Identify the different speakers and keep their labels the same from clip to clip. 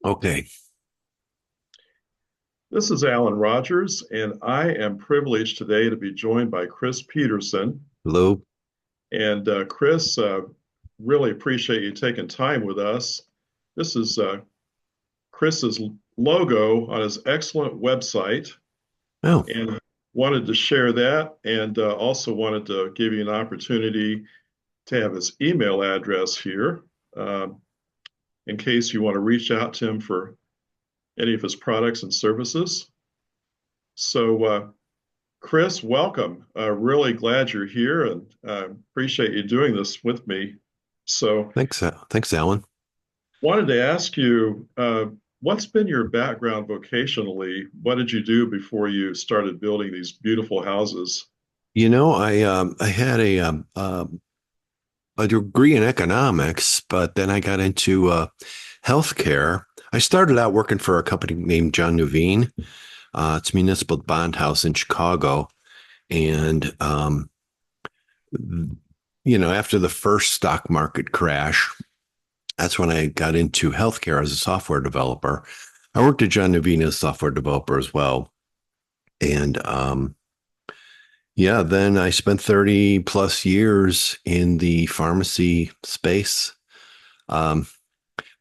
Speaker 1: Okay.
Speaker 2: This is Alan Rogers, and I am privileged today to be joined by Chris Petersen.
Speaker 1: Hello.
Speaker 2: And Chris, really appreciate you taking time with us. This is Chris's logo on his excellent website,
Speaker 1: Oh,
Speaker 2: and wanted to share that, and also wanted to give you an opportunity to have his email address here um, in case you want to reach out to him for any of his products and services. So, Chris, welcome. Really glad you're here and appreciate you doing this with me. So,
Speaker 1: thanks. Thanks, Alan.
Speaker 2: wanted to ask you, what's been your background vocationally? What did you do before you started building these beautiful houses?
Speaker 1: I had a degree in economics, but then I got into healthcare. I started out working for a company named John Nuveen. It's a municipal bond house in Chicago, and after the first stock market crash, that's when I got into healthcare as a software developer. I worked at John Nuveen as a software developer as well, and yeah, then I spent 30 plus years in the pharmacy space. Um,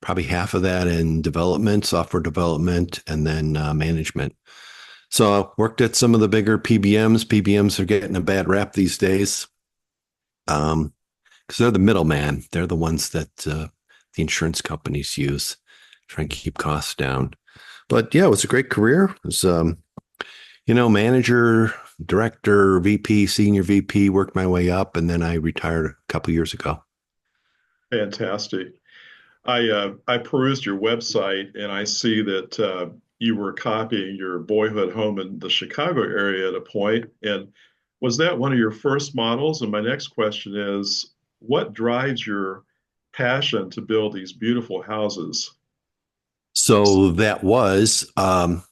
Speaker 1: Probably half of that in development, software development, and then management. So I worked at some of the bigger PBMs. PBMs are getting a bad rap these days because they're the middleman. They're the ones that the insurance companies use, try and keep costs down. But yeah, it was a great career. It was manager, director, VP, senior VP, worked my way up, and then I retired a couple years ago.
Speaker 2: Fantastic. I perused your website and I see that you were copying your boyhood home in the Chicago area at a point. And was that one of your first models? And my next question is, what drives your passion to build these beautiful houses?
Speaker 1: So that was, I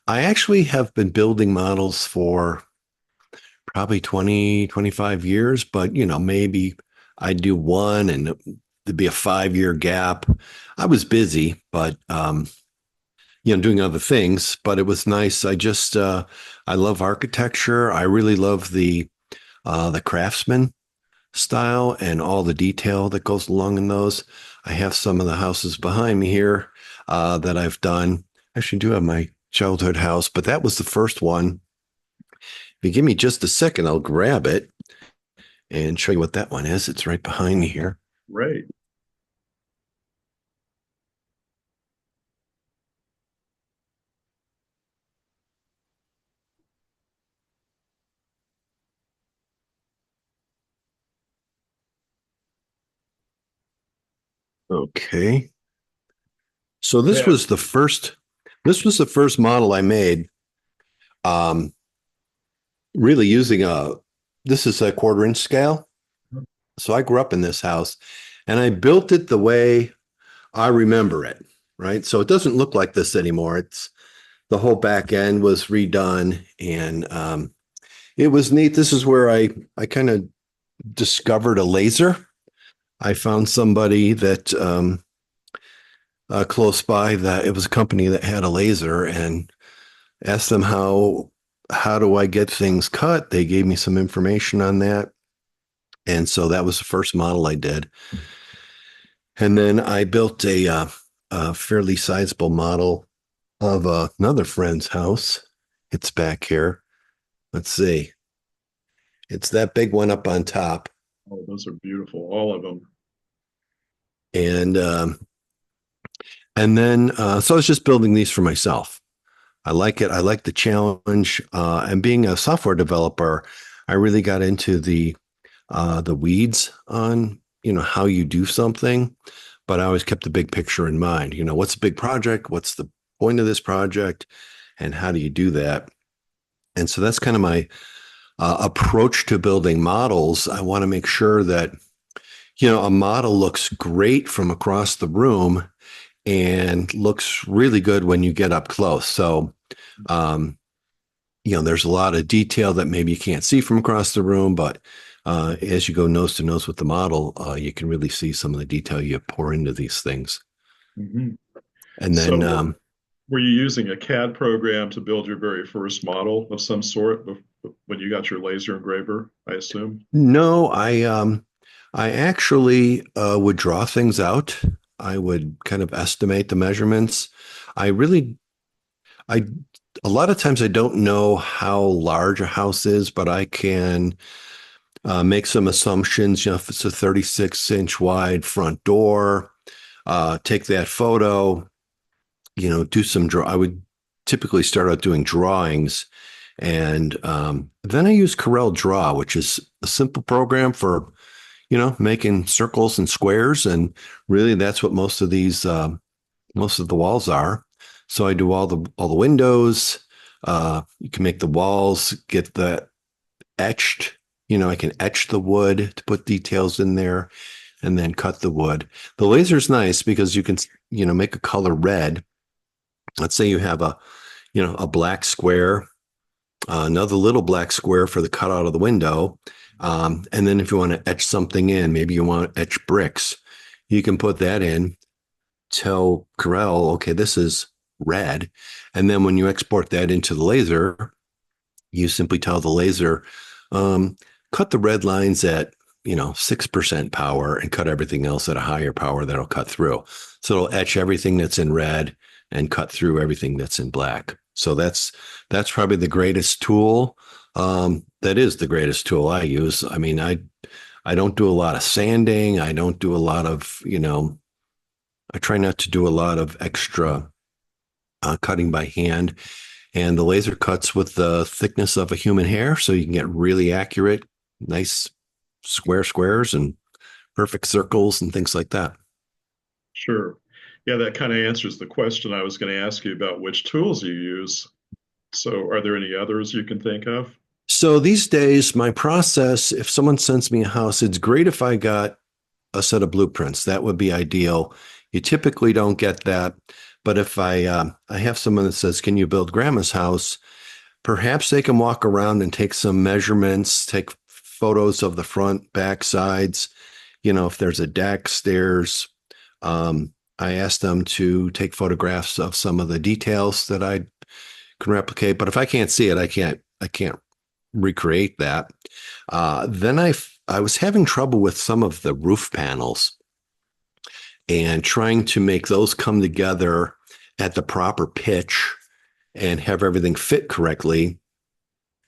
Speaker 1: actually have been building models for probably 20, 25 years, but maybe I do one and there'd be a 5 year gap. I was busy, but doing other things, but it was nice. I love architecture. I really love the craftsman style and all the detail that goes along in those. I have some of the houses behind me here that I've done. I actually do have my childhood house, but that was the first one. If you give me just a second, I'll grab it and show you what that one is. It's right behind me here.
Speaker 2: Right.
Speaker 1: Okay. So this
Speaker 2: Yeah.
Speaker 1: was the first model I made. Um, Really using this is a 1/4 inch scale. So I grew up in this house and I built it the way I remember it, right? So it doesn't look like this anymore. It's the whole back end was redone and it was neat. This is where I kind of discovered a laser. I found somebody that close by that it was a company that had a laser and asked them how do I get things cut? They gave me some information on that. And so that was the first model I did. And then I built a fairly sizable model of another friend's house. It's back here. Let's see. It's that big one up on top.
Speaker 2: Oh, those are beautiful, all of them.
Speaker 1: And then so I was just building these for myself. I like it. I like the challenge. And being a software developer, I really got into the weeds on how you do something, but I always kept the big picture in mind. What's a big project? What's the point of this project? And how do you do that? And so that's kind of my approach to building models. I want to make sure that a model looks great from across the room and looks really good when you get up close. So um, there's a lot of detail that maybe you can't see from across the room, but as you go nose to nose with the model, you can really see some of the detail you pour into these things.
Speaker 2: Mhm.
Speaker 1: And
Speaker 2: So
Speaker 1: then
Speaker 2: were you using a CAD program to build your very first model of some sort when you got your laser engraver, I assume?
Speaker 1: no, I actually would draw things out. I would kind of estimate the measurements. I really I a lot of times I don't know how large a house is, but I can make some assumptions. You know, if it's a 36-inch wide front door, take that photo, you know, do some draw. I would typically start out doing drawings, and then I use Corel Draw, which is a simple program for, you know, making circles and squares, and really that's what most of the walls are. So I do all the windows. You can make the walls, get that etched. You know, I can etch the wood to put details in there and then cut the wood. The laser's nice because you can, you know, make a color red. Let's say you have a, you know, a black square, another little black square for the cutout of the window. And then if you want to etch something in, maybe you want to etch bricks, you can put that in, tell Corel, okay, this is red. And then when you export that into the laser, you simply tell the laser, um, cut the red lines at, you know, 6% power and cut everything else at a higher power that'll cut through. So it'll etch everything that's in red and cut through everything that's in black. So that's probably the greatest tool. That is the greatest tool I use. I mean, I don't do a lot of sanding. I don't do a lot of, you know, I try not to do a lot of extra cutting by hand. And the laser cuts with the thickness of a human hair, so you can get really accurate, nice squares and perfect circles and things like that.
Speaker 2: Sure. Yeah, that kind of answers the question I was going to ask you about which tools you use. So are there any others you can think of?
Speaker 1: So these days, my process, if someone sends me a house, it's great if I got a set of blueprints. That would be ideal. You typically don't get that. But if I have someone that says, "Can you build grandma's house?" Perhaps they can walk around and take some measurements, take photos of the front, back, sides. You know, if there's a deck, stairs. I asked them to take photographs of some of the details that I can replicate. But if I can't see it, I can't recreate that. Then I was having trouble with some of the roof panels and trying to make those come together at the proper pitch and have everything fit correctly.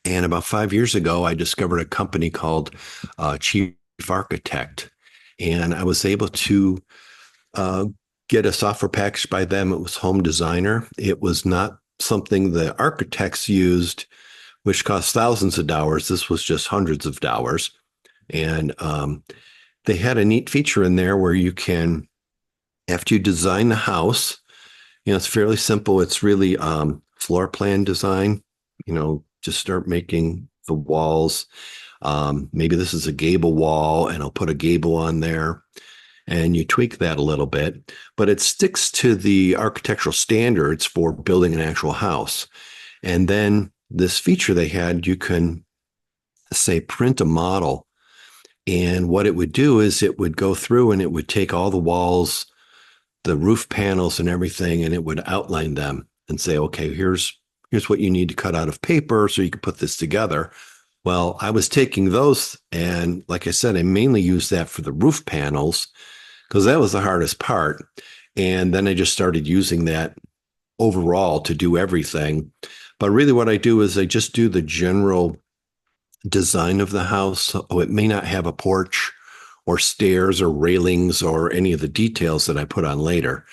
Speaker 1: And about 5 years ago, I discovered a company called Chief Architect, and I was able to uh, get a software package by them. It was Home Designer. It was not something the architects used, which cost thousands of dollars. This was just hundreds of dollars. And they had a neat feature in there where you can, after you design the house, you know, it's fairly simple. It's really floor plan design. You know, just start making the walls. Maybe this is a gable wall, and I'll put a gable on there, and you tweak that a little bit, but it sticks to the architectural standards for building an actual house. And then this feature they had, you can say print a model. And what it would do is it would go through and it would take all the walls, the roof panels and everything, and it would outline them and say, okay, here's what you need to cut out of paper so you can put this together. Well, I was taking those, and like I said, I mainly used that for the roof panels because that was the hardest part. And then I just started using that overall to do everything. But really, what I do is I just do the general design of the house. Oh, it may not have a porch or stairs or railings or any of the details that I put on later.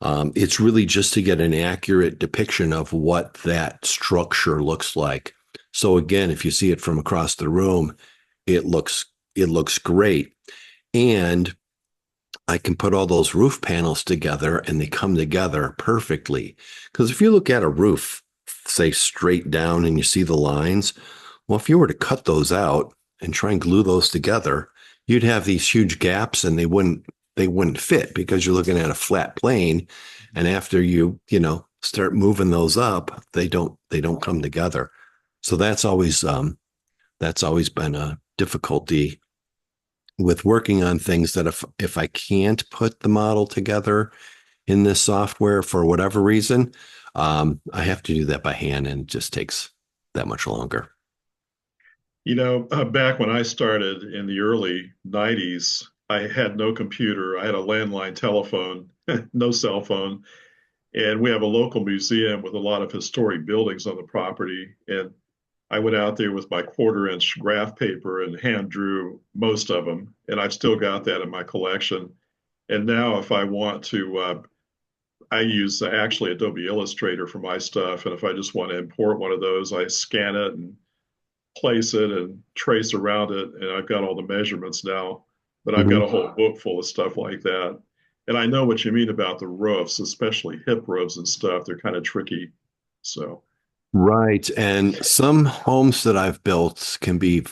Speaker 1: It's really just to get an accurate depiction of what that structure looks like. So again, if you see it from across the room, it looks great. And I can put all those roof panels together and they come together perfectly. Because if you look at a roof, say straight down and you see the lines, well, if you were to cut those out and try and glue those together, you'd have these huge gaps and they wouldn't fit because you're looking at a flat plane. And after you know, start moving those up, they don't come together. So that's always been a difficulty with working on things that if I can't put the model together in this software for whatever reason, I have to do that by hand and it just takes that much longer.
Speaker 2: Back when I started in the early 90s, I had no computer. I had a landline telephone, no cell phone. And we have a local museum with a lot of historic buildings on the property. And I went out there with my quarter-inch graph paper and hand drew most of them. And I've still got that in my collection. And now, if I want to, I use actually Adobe Illustrator for my stuff. And if I just want to import one of those, I scan it and place it and trace around it. And I've got all the measurements now, but I've got
Speaker 1: Mhm.
Speaker 2: a whole book full of stuff like that. And I know what you mean about the roofs, especially hip roofs and stuff. They're kind of tricky. So,
Speaker 1: Right. And some homes that I've built can be,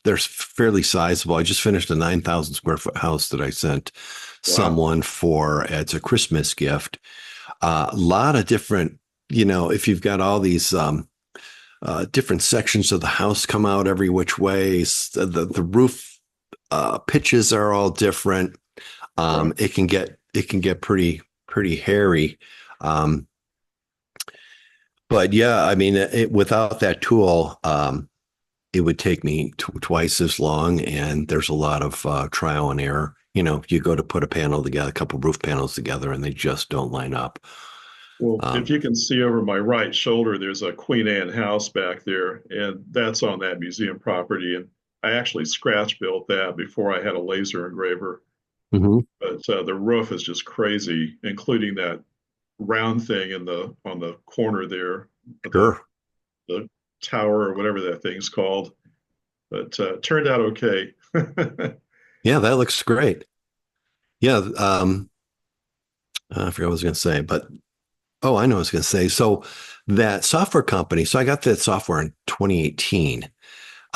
Speaker 1: they're fairly sizable. I just finished a 9,000 square foot house that I sent
Speaker 2: wow.
Speaker 1: someone for as a Christmas gift. A lot of different, if you've got all these different sections of the house come out every which way, the roof pitches are all different.
Speaker 2: Right.
Speaker 1: It can get pretty hairy. Um, but yeah, I mean, without that tool, it would take me twice as long, and there's a lot of trial and error. You go to put a panel together, a couple roof panels together, and they just don't line up.
Speaker 2: Well, if
Speaker 1: Um,
Speaker 2: you can see over my right shoulder, there's a Queen Anne house back there, and that's on that museum property. And I actually scratch built that before I had a laser engraver.
Speaker 1: mhm.
Speaker 2: But the roof is just crazy, including that round thing in the on the corner there, the
Speaker 1: Sure.
Speaker 2: the tower or whatever that thing's called. But turned out okay.
Speaker 1: Yeah, that looks great. Yeah, I forgot what I was going to say, but oh, I know what I was going to say. So that software company, so I got that software in 2018.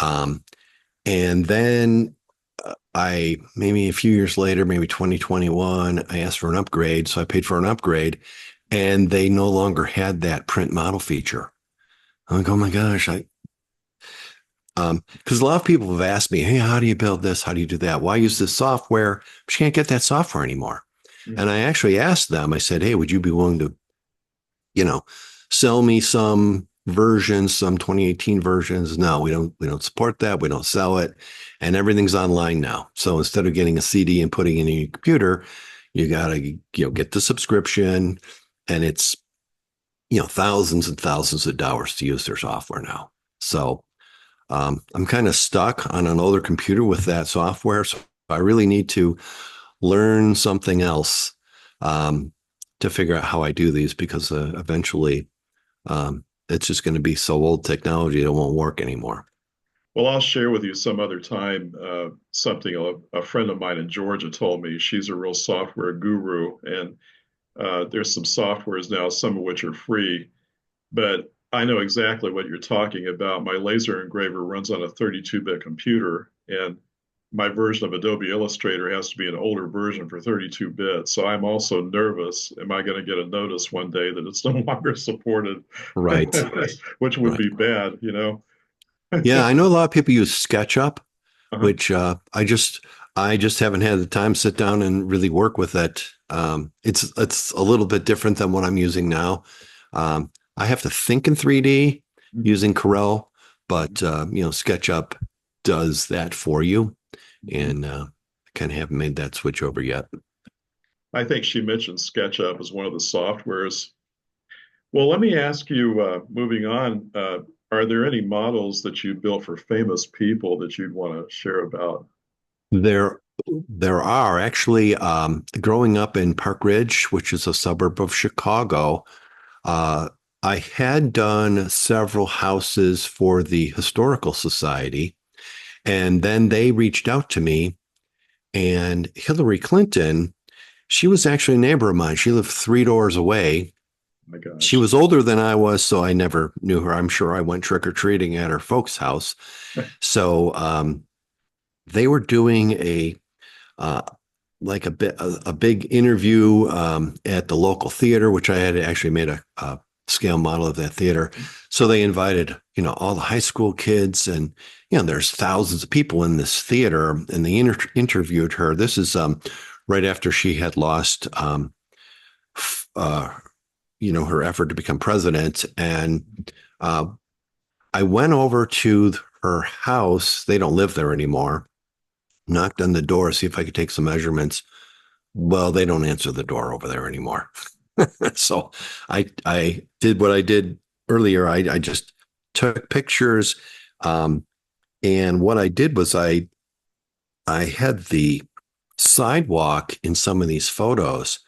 Speaker 1: Um, and then I maybe a few years later, maybe 2021, I asked for an upgrade. So I paid for an upgrade and they no longer had that print model feature. I'm like, oh my gosh, because a lot of people have asked me, hey, how do you build this? How do you do that? Why use this software? But you can't get that software anymore. And I actually asked them, I said, hey, would you be willing to, you know, sell me some versions, some 2018 versions? No, we don't support that. We don't sell it. And everything's online now. So instead of getting a CD and putting it in your computer, you gotta, get the subscription and it's, thousands and thousands of dollars to use their software now. So I'm kind of stuck on an older computer with that software. So I really need to learn something else um, to figure out how I do these because eventually it's just going to be so old technology it won't work anymore.
Speaker 2: Well, I'll share with you some other time something a friend of mine in Georgia told me. She's a real software guru, and there's some softwares now, some of which are free, but I know exactly what you're talking about. My laser engraver runs on a 32-bit computer, and my version of Adobe Illustrator has to be an older version for 32 bits. So I'm also nervous. Am I going to get a notice one day that it's no longer supported?
Speaker 1: Right.
Speaker 2: Which would
Speaker 1: Right.
Speaker 2: be bad, you know?
Speaker 1: Yeah, I know a lot of people use SketchUp,
Speaker 2: Uh-huh.
Speaker 1: which I just haven't had the time to sit down and really work with it. It's a little bit different than what I'm using now. I have to think in 3D using Corel, but SketchUp does that for you, and kind of haven't made that switch over yet.
Speaker 2: I think she mentioned SketchUp as one of the softwares. Well, let me ask you, moving on, are there any models that you built for famous people that you'd want to share about?
Speaker 1: There, there are actually growing up in Park Ridge, which is a suburb of Chicago. Uh, I had done several houses for the Historical Society, and then they reached out to me. And Hillary Clinton, she was actually a neighbor of mine. She lived three doors away.
Speaker 2: My
Speaker 1: She
Speaker 2: gosh.
Speaker 1: was older than I was, so I never knew her. I'm sure I went trick or treating at her folks' house. So they were doing uh, like a big interview at the local theater, which I had actually made a scale model of that theater. So they invited, all the high school kids, and there's thousands of people in this theater, and they interviewed her. This is right after she had lost her effort to become president. And uh, I went over to her house. They don't live there anymore. Knocked on the door, see if I could take some measurements. Well, they don't answer the door over there anymore. So I did what I did earlier. I just took pictures. Um, and what I did was I had the sidewalk in some of these photos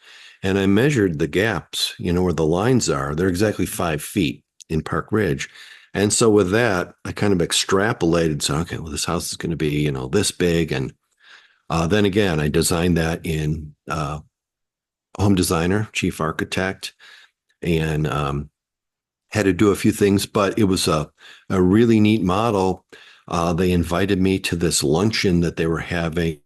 Speaker 1: and I measured the gaps, where the lines are. They're exactly 5 feet in Park Ridge. And so with that, I kind of extrapolated. So, okay, well, this house is going to be, this big. And then again, I designed that in home designer, chief architect, and had to do a few things, but it was a really neat model. They invited me to this luncheon that they were having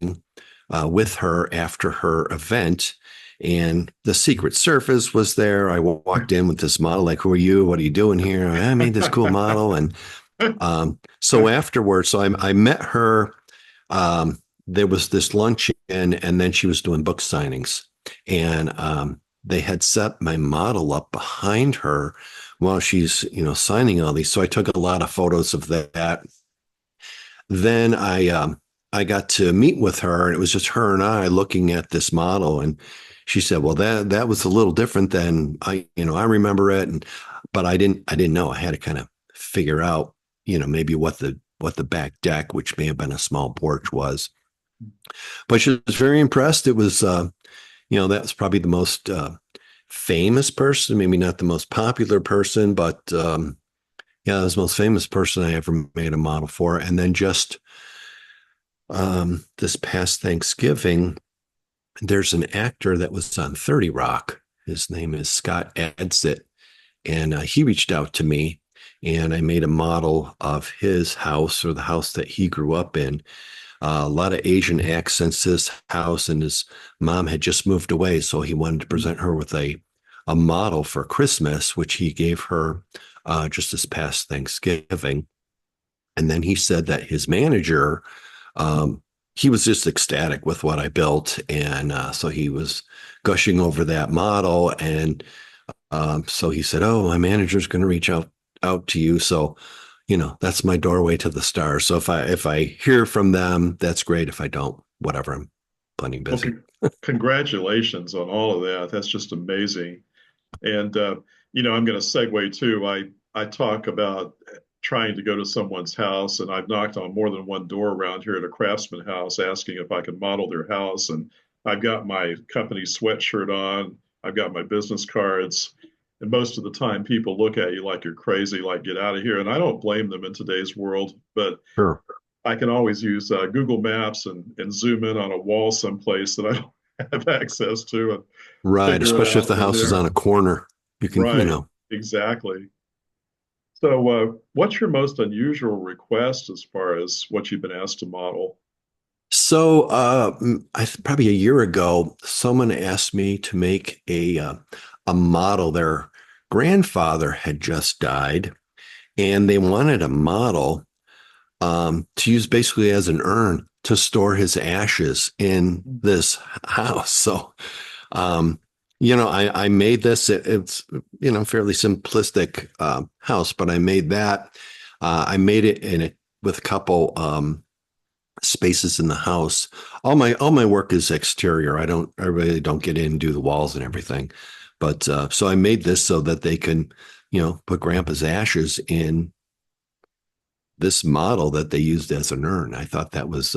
Speaker 1: with her after her event. And the Secret Service was there. I walked in with this model, like, who are you? What are you doing here? I made this cool model. And so afterwards, I met her. There was this luncheon, and then she was doing book signings. And they had set my model up behind her while she's, signing all these. So I took a lot of photos of that. Then I got to meet with her, and it was just her and I looking at this model. And she said, "Well, that was a little different than I remember it." And but I didn't know. I had to kind of figure out, maybe what the back deck, which may have been a small porch, was. But she was very impressed. It was, that was probably the most famous person, maybe not the most popular person, but yeah, it was the most famous person I ever made a model for. And then just this past Thanksgiving, there's an actor that was on 30 Rock. His name is Scott Adsit, and he reached out to me, and I made a model of his house, or the house that he grew up in. A lot of Asian accents, this house, and his mom had just moved away, so he wanted to present her with a model for Christmas, which he gave her just this past Thanksgiving. And then he said that his manager, he was just ecstatic with what I built, and so he was gushing over that model. And so he said, "Oh, my manager's going to reach out to you." So that's my doorway to the stars. So if I hear from them, that's great. If I don't, whatever, I'm plenty
Speaker 2: Well,
Speaker 1: busy.
Speaker 2: congratulations on all of that. That's just amazing. And I'm going to segue too. I talk about trying to go to someone's house, and I've knocked on more than one door around here at a craftsman house asking if I can model their house. And I've got my company sweatshirt on, I've got my business cards, and most of the time people look at you like you're crazy, like get out of here. And I don't blame them in today's world, but
Speaker 1: Sure.
Speaker 2: I can always use Google Maps and zoom in on a wall someplace that I don't have access to and
Speaker 1: Right.
Speaker 2: figure it
Speaker 1: Especially if
Speaker 2: out
Speaker 1: the
Speaker 2: from
Speaker 1: house is on
Speaker 2: there.
Speaker 1: a corner, you can,
Speaker 2: Right, exactly. So, what's your most unusual request as far as what you've been asked to model?
Speaker 1: So, probably a year ago, someone asked me to make a model. Their grandfather had just died, and they wanted a model to use basically as an urn to store his ashes in this house. So, um, I made this. It's fairly simplistic house, but I made that. I made it in it with a couple spaces in the house. All my work is exterior. I really don't get in and do the walls and everything. But so I made this so that they can, put Grandpa's ashes in this model that they used as an urn. I thought that was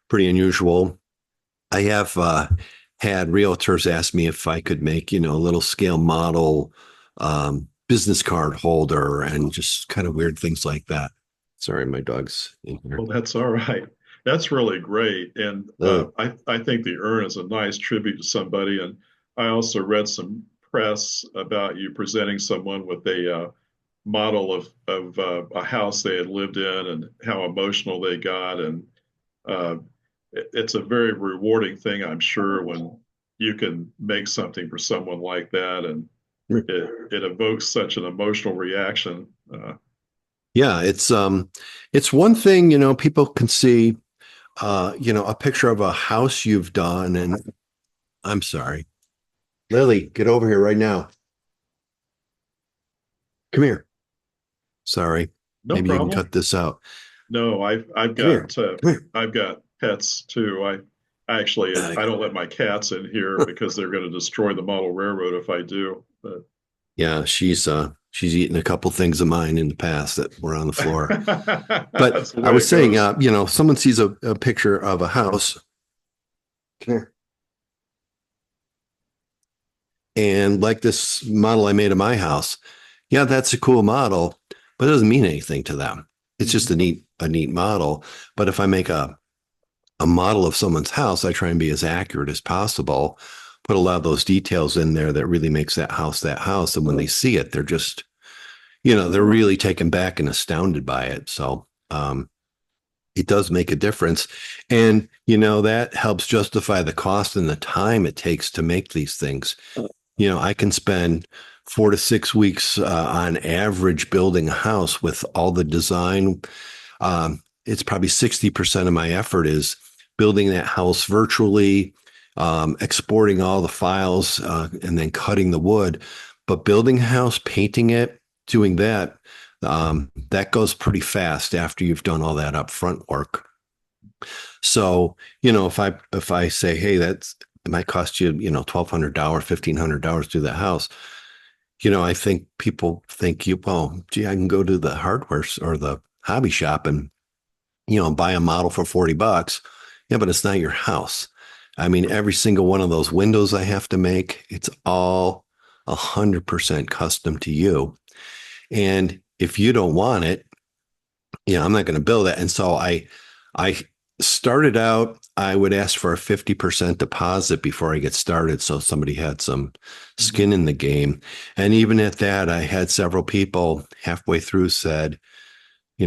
Speaker 1: pretty unusual. I have had realtors ask me if I could make, a little scale model business card holder and just kind of weird things like that. Sorry, my dog's in here.
Speaker 2: Well, that's all right. That's really great. And
Speaker 1: Uh,
Speaker 2: I think the urn is a nice tribute to somebody. And I also read some press about you presenting someone with a model of a house they had lived in and how emotional they got. And uh, it's a very rewarding thing, I'm sure, when you can make something for someone like that and it evokes such an emotional reaction.
Speaker 1: yeah, it's one thing, people can see a picture of a house you've done, and I'm sorry. Lily, get over here right now. Come here. Sorry.
Speaker 2: No
Speaker 1: Maybe you can
Speaker 2: problem.
Speaker 1: cut this out.
Speaker 2: No, I've
Speaker 1: Come here. Come here.
Speaker 2: I've got pets too. I actually I don't let my cats in here because they're going to destroy the model railroad if I do. But
Speaker 1: Yeah, she's eaten a couple things of mine in the past that were on the floor. But
Speaker 2: that's the
Speaker 1: I
Speaker 2: way
Speaker 1: was
Speaker 2: it
Speaker 1: saying,
Speaker 2: goes.
Speaker 1: someone sees a picture of a house. Come here. And like this model I made of my house, yeah, that's a cool model, but it doesn't mean anything to them. It's just
Speaker 2: Mhm.
Speaker 1: a neat model. But if I make a model of someone's house, I try and be as accurate as possible, put a lot of those details in there that really makes that house that house. And when they see it, they're just, they're really taken back and astounded by it. So it does make a difference. And, that helps justify the cost and the time it takes to make these things. I can spend 4 to 6 weeks on average building a house with all the design. It's probably 60% of my effort is building that house virtually, exporting all the files, and then cutting the wood. But building a house, painting it, doing that, that goes pretty fast after you've done all that upfront work. So, if I say, hey, it might cost you, $1,200, $1,500 to the house. I think people think well, gee, I can go to the hardware or the hobby shop and, buy a model for $40. Yeah, but it's not your house. I mean, every single one of those windows I have to make, it's all 100% custom to you. And if you don't want it, I'm not going to build it. And so I started out, I would ask for a 50% deposit before I get started. So somebody had some
Speaker 2: Mhm.
Speaker 1: skin in the game. And even at that, I had several people halfway through said, I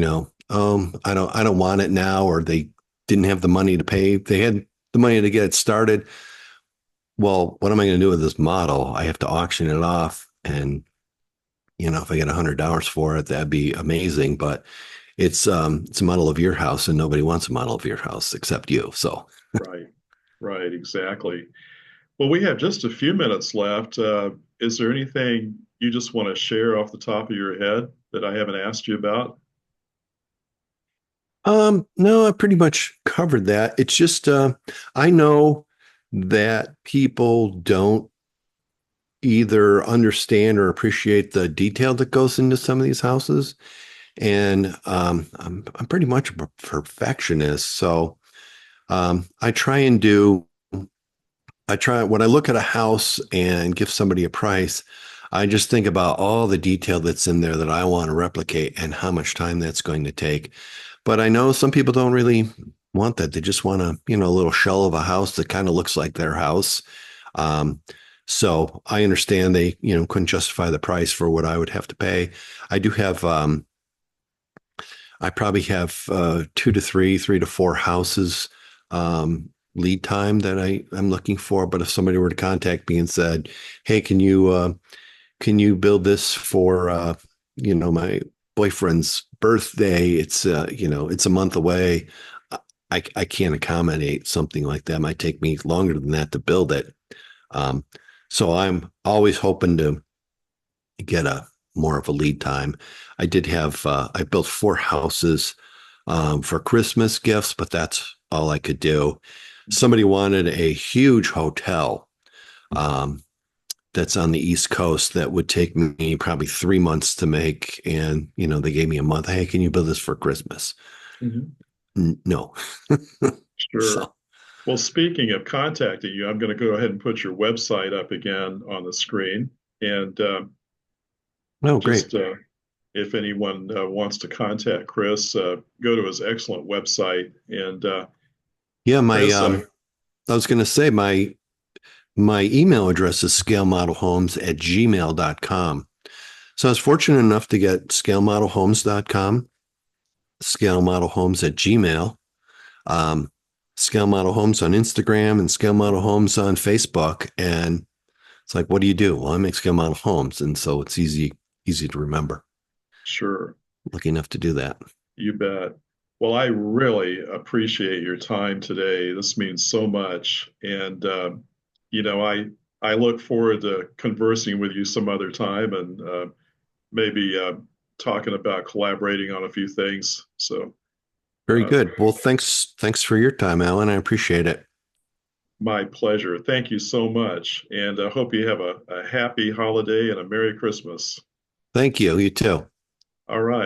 Speaker 1: don't want it now, or they didn't have the money to pay. They had the money to get it started. Well, what am I going to do with this model? I have to auction it off. And, if I get $100 for it, that'd be amazing. But it's a model of your house, and nobody wants a model of your house except you. So,
Speaker 2: Right, right, exactly. Well, we have just a few minutes left. Is there anything you just want to share off the top of your head that I haven't asked you about?
Speaker 1: no, I pretty much covered that. It's just I know that people don't either understand or appreciate the detail that goes into some of these houses. And I'm pretty much a perfectionist. So I try and do I try when I look at a house and give somebody a price, I just think about all the detail that's in there that I want to replicate and how much time that's going to take. But I know some people don't really want that. They just want a little shell of a house that kind of looks like their house. Um, so I understand they, couldn't justify the price for what I would have to pay. I do have, I probably have 2 to 3, 3 to 4 houses lead time that I'm looking for. But if somebody were to contact me and said, "Hey, can you build this for my boyfriend's birthday? It's a month away." I can't accommodate something like that. It might take me longer than that to build it. Um, so I'm always hoping to get a more of a lead time. I built 4 houses for Christmas gifts, but that's all I could do. Somebody wanted a huge hotel um, that's on the East Coast that would take me probably 3 months to make. And, they gave me a month. Hey, can you build this for Christmas?
Speaker 2: Mhm.
Speaker 1: No.
Speaker 2: Sure.
Speaker 1: So,
Speaker 2: Well, speaking of contacting you, I'm going to go ahead and put your website up again on the screen. And
Speaker 1: oh, great.
Speaker 2: just if anyone wants to contact Chris, go to his excellent website. And
Speaker 1: Yeah,
Speaker 2: Chris,
Speaker 1: I was going to say my email address is scalemodelhomes@gmail.com. So I was fortunate enough to get scalemodelhomes.com, scale model homes at Gmail, um, scale model homes on Instagram, and scale model homes on Facebook. And it's like, what do you do? Well, I make scale model homes. And so it's easy to remember.
Speaker 2: sure,
Speaker 1: Lucky enough to do that.
Speaker 2: you bet. Well, I really appreciate your time today. This means so much. And, you know, I look forward to conversing with you some other time and maybe talking about collaborating on a few things. So,
Speaker 1: Very
Speaker 2: uh,
Speaker 1: good. Well, thanks for your time, Alan. I appreciate it.
Speaker 2: my pleasure. Thank you so much. And I hope you have a happy holiday and a Merry Christmas.
Speaker 1: Thank you. You too.
Speaker 2: All right.